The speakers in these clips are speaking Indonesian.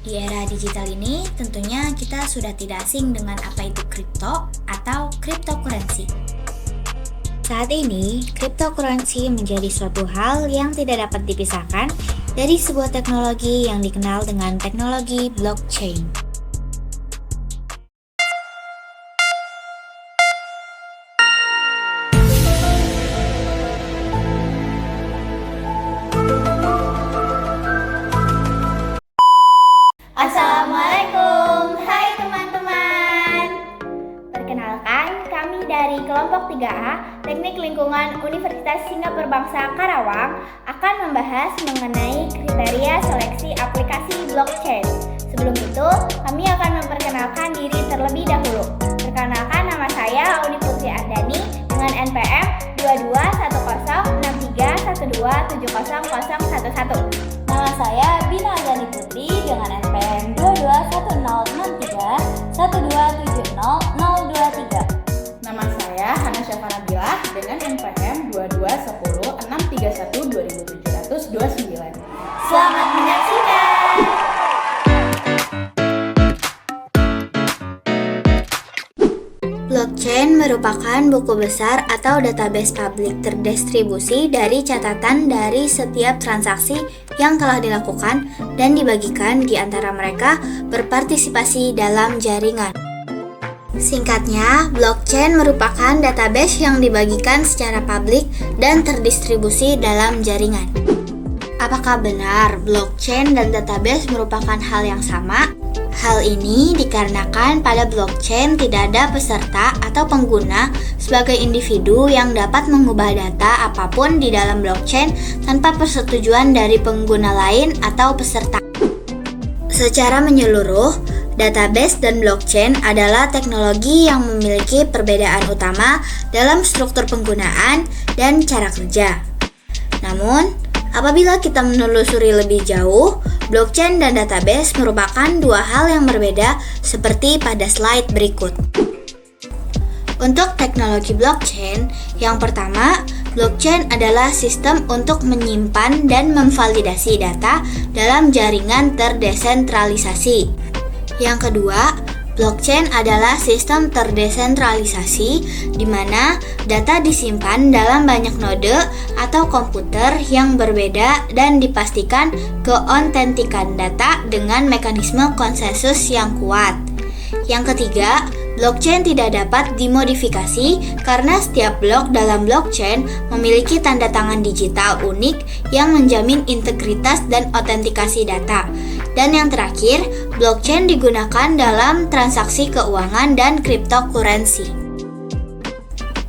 Di era digital ini, tentunya kita sudah tidak asing dengan apa itu kripto atau cryptocurrency. Saat ini, cryptocurrency menjadi suatu hal yang tidak dapat dipisahkan dari sebuah teknologi yang dikenal dengan teknologi blockchain. Assalamualaikum, hai teman-teman. Perkenalkan, kami dari kelompok 3A Teknik Lingkungan Universitas Singapura Bangsa Karawang akan membahas mengenai kriteria seleksi aplikasi blockchain. Sebelum itu, kami akan memperkenalkan diri terlebih dahulu. Perkenalkan, nama saya Auni Putri Ardani dengan NPM 221461270011. Nama saya Bina Ardani Putri dengan NPM 22101312700023. Nama saya Hana Syafana Bilah dengan NPM 221063127029. Selamat menyaksikan! Blockchain merupakan buku besar atau database publik terdistribusi dari catatan dari setiap transaksi yang telah dilakukan dan dibagikan di antara mereka berpartisipasi dalam jaringan. Singkatnya, blockchain merupakan database yang dibagikan secara publik dan terdistribusi dalam jaringan. Apakah benar blockchain dan database merupakan hal yang sama? Hal ini dikarenakan pada blockchain tidak ada peserta atau pengguna sebagai individu yang dapat mengubah data apapun di dalam blockchain tanpa persetujuan dari pengguna lain atau peserta. Secara menyeluruh, database dan blockchain adalah teknologi yang memiliki perbedaan utama dalam struktur penggunaan dan cara kerja. Namun, apabila kita menelusuri lebih jauh, blockchain dan database merupakan dua hal yang berbeda seperti pada slide berikut. Untuk teknologi blockchain, yang pertama, blockchain adalah sistem untuk menyimpan dan memvalidasi data dalam jaringan terdesentralisasi. Yang kedua, blockchain adalah sistem terdesentralisasi di mana data disimpan dalam banyak node atau komputer yang berbeda dan dipastikan keautentikan data dengan mekanisme konsensus yang kuat. Yang ketiga, blockchain tidak dapat dimodifikasi karena setiap blok dalam blockchain memiliki tanda tangan digital unik yang menjamin integritas dan autentikasi data. Dan yang terakhir, blockchain digunakan dalam transaksi keuangan dan cryptocurrency.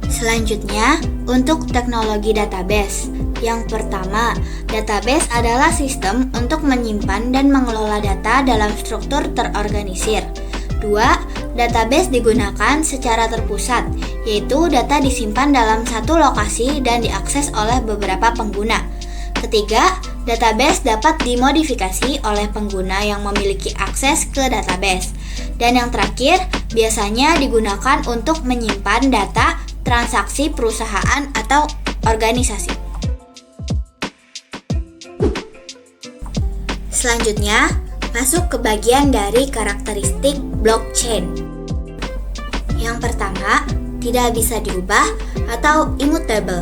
Selanjutnya, untuk teknologi database. Yang pertama, database adalah sistem untuk menyimpan dan mengelola data dalam struktur terorganisir. 2. Database digunakan secara terpusat, yaitu data disimpan dalam satu lokasi dan diakses oleh beberapa pengguna. Ketiga, database dapat dimodifikasi oleh pengguna yang memiliki akses ke database. Dan yang terakhir, biasanya digunakan untuk menyimpan data transaksi perusahaan atau organisasi. Selanjutnya, masuk ke bagian dari karakteristik blockchain. Yang pertama, tidak bisa diubah atau immutable.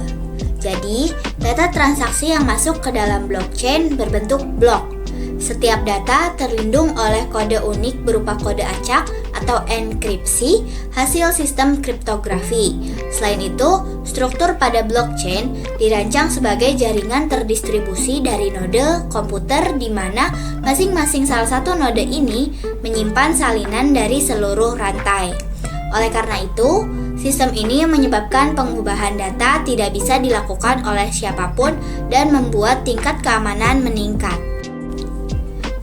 Jadi, data transaksi yang masuk ke dalam blockchain berbentuk blok. Setiap data terlindung oleh kode unik berupa kode acak atau enkripsi hasil sistem kriptografi. Selain itu, struktur pada blockchain dirancang sebagai jaringan terdistribusi dari node komputer di mana masing-masing salah satu node ini menyimpan salinan dari seluruh rantai. Oleh karena itu, sistem ini menyebabkan pengubahan data tidak bisa dilakukan oleh siapapun dan membuat tingkat keamanan meningkat.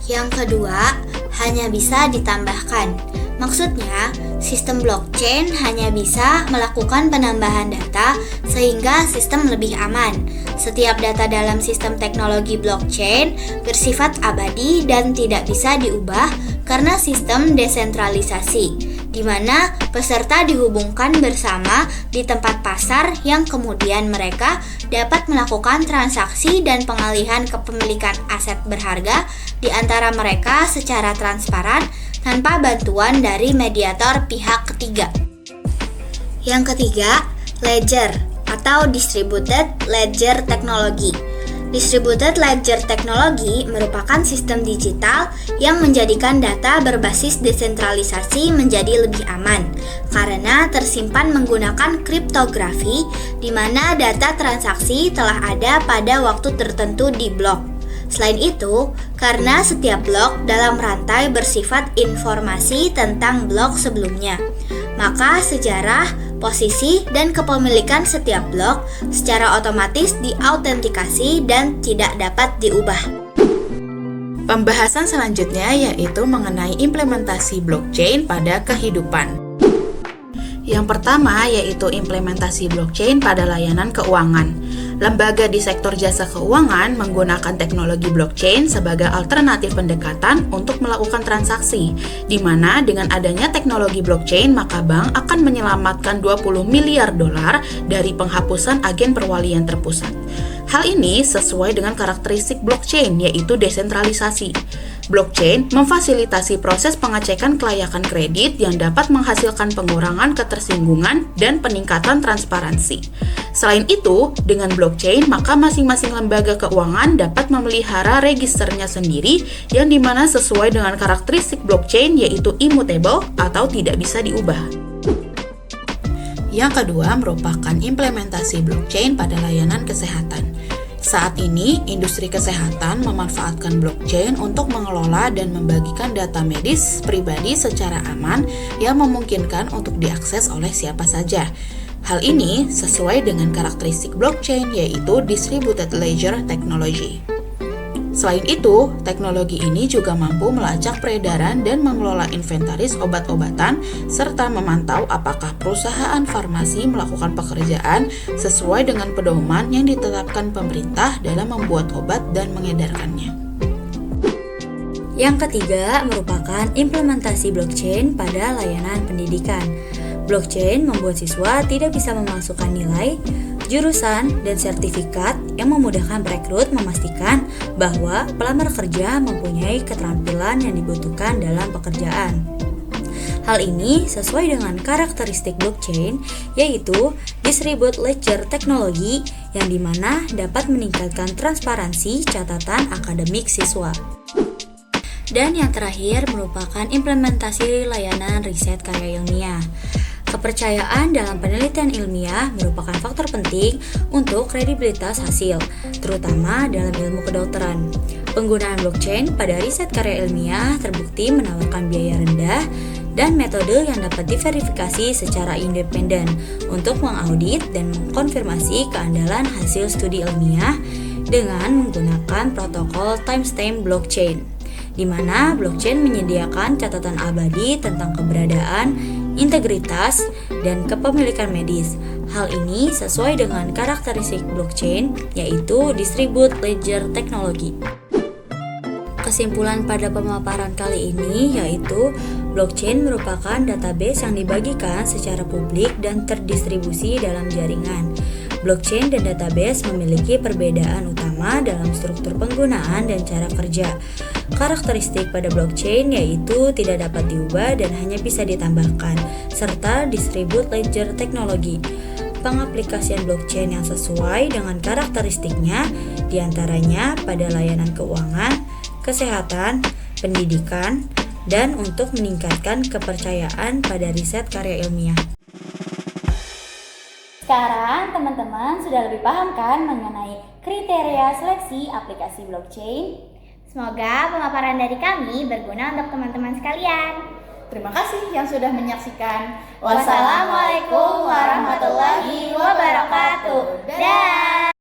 Yang kedua, hanya bisa ditambahkan. Maksudnya, sistem blockchain hanya bisa melakukan penambahan data sehingga sistem lebih aman. Setiap data dalam sistem teknologi blockchain bersifat abadi dan tidak bisa diubah karena sistem desentralisasi, di mana peserta dihubungkan bersama di tempat pasar yang kemudian mereka dapat melakukan transaksi dan pengalihan kepemilikan aset berharga di antara mereka secara transparan tanpa bantuan dari mediator pihak ketiga. Yang ketiga, ledger atau distributed ledger technology. Distributed ledger technology merupakan sistem digital yang menjadikan data berbasis desentralisasi menjadi lebih aman karena tersimpan menggunakan kriptografi di mana data transaksi telah ada pada waktu tertentu di blok. Selain itu, karena setiap blok dalam rantai bersifat informasi tentang blok sebelumnya, maka sejarah, posisi, dan kepemilikan setiap blok secara otomatis diautentikasi dan tidak dapat diubah. Pembahasan selanjutnya yaitu mengenai implementasi blockchain pada kehidupan. Yang pertama yaitu implementasi blockchain pada layanan keuangan. Lembaga di sektor jasa keuangan menggunakan teknologi blockchain sebagai alternatif pendekatan untuk melakukan transaksi, di mana dengan adanya teknologi blockchain maka bank akan menyelamatkan 20 miliar dolar dari penghapusan agen perwalian terpusat. Hal ini sesuai dengan karakteristik blockchain, yaitu desentralisasi. Blockchain memfasilitasi proses pengecekan kelayakan kredit yang dapat menghasilkan pengurangan ketersinggungan dan peningkatan transparansi. Selain itu, dengan blockchain maka masing-masing lembaga keuangan dapat memelihara registernya sendiri yang dimana sesuai dengan karakteristik blockchain yaitu immutable atau tidak bisa diubah. Yang kedua merupakan implementasi blockchain pada layanan kesehatan. Saat ini, industri kesehatan memanfaatkan blockchain untuk mengelola dan membagikan data medis pribadi secara aman yang memungkinkan untuk diakses oleh siapa saja. Hal ini sesuai dengan karakteristik blockchain yaitu distributed ledger technology. Selain itu, teknologi ini juga mampu melacak peredaran dan mengelola inventaris obat-obatan serta memantau apakah perusahaan farmasi melakukan pekerjaan sesuai dengan pedoman yang ditetapkan pemerintah dalam membuat obat dan mengedarkannya. Yang ketiga merupakan implementasi blockchain pada layanan pendidikan. Blockchain membuat siswa tidak bisa memasukkan nilai, jurusan, dan sertifikat yang memudahkan perekrut memastikan bahwa pelamar kerja mempunyai keterampilan yang dibutuhkan dalam pekerjaan. Hal ini sesuai dengan karakteristik blockchain, yaitu distributed ledger technology yang dimana dapat meningkatkan transparansi catatan akademik siswa. Dan yang terakhir merupakan implementasi layanan riset karya ilmiah. Kepercayaan dalam penelitian ilmiah merupakan faktor penting untuk kredibilitas hasil, terutama dalam ilmu kedokteran. Penggunaan blockchain pada riset karya ilmiah terbukti menawarkan biaya rendah dan metode yang dapat diverifikasi secara independen untuk mengaudit dan mengkonfirmasi keandalan hasil studi ilmiah dengan menggunakan protokol timestamp blockchain, di mana blockchain menyediakan catatan abadi tentang keberadaan, integritas, dan kepemilikan medis. Hal ini sesuai dengan karakteristik blockchain, yaitu distributed ledger technology. Kesimpulan pada pemaparan kali ini yaitu blockchain merupakan database yang dibagikan secara publik dan terdistribusi dalam jaringan. Blockchain dan database memiliki perbedaan utama dalam struktur penggunaan dan cara kerja. Karakteristik pada blockchain yaitu tidak dapat diubah dan hanya bisa ditambahkan, serta distributed ledger technology. Pengaplikasian blockchain yang sesuai dengan karakteristiknya diantaranya pada layanan keuangan, kesehatan, pendidikan, dan untuk meningkatkan kepercayaan pada riset karya ilmiah. Sekarang teman-teman sudah lebih paham kan mengenai kriteria seleksi aplikasi blockchain? Semoga pemaparan dari kami berguna untuk teman-teman sekalian. Terima kasih yang sudah menyaksikan. Wassalamualaikum warahmatullahi wabarakatuh. Dah.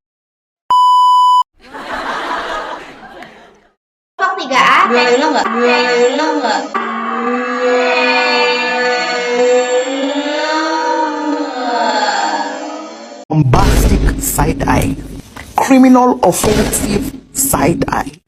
Kelompok 3A Bombastic side-eye, criminal offensive side-eye.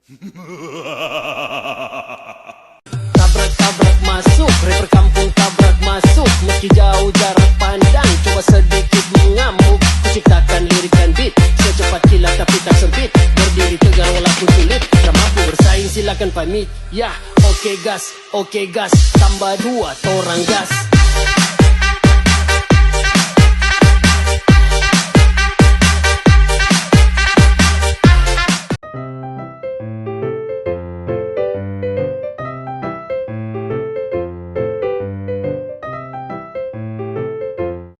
menit. Ya, oke gas, tambah 2 torang gas.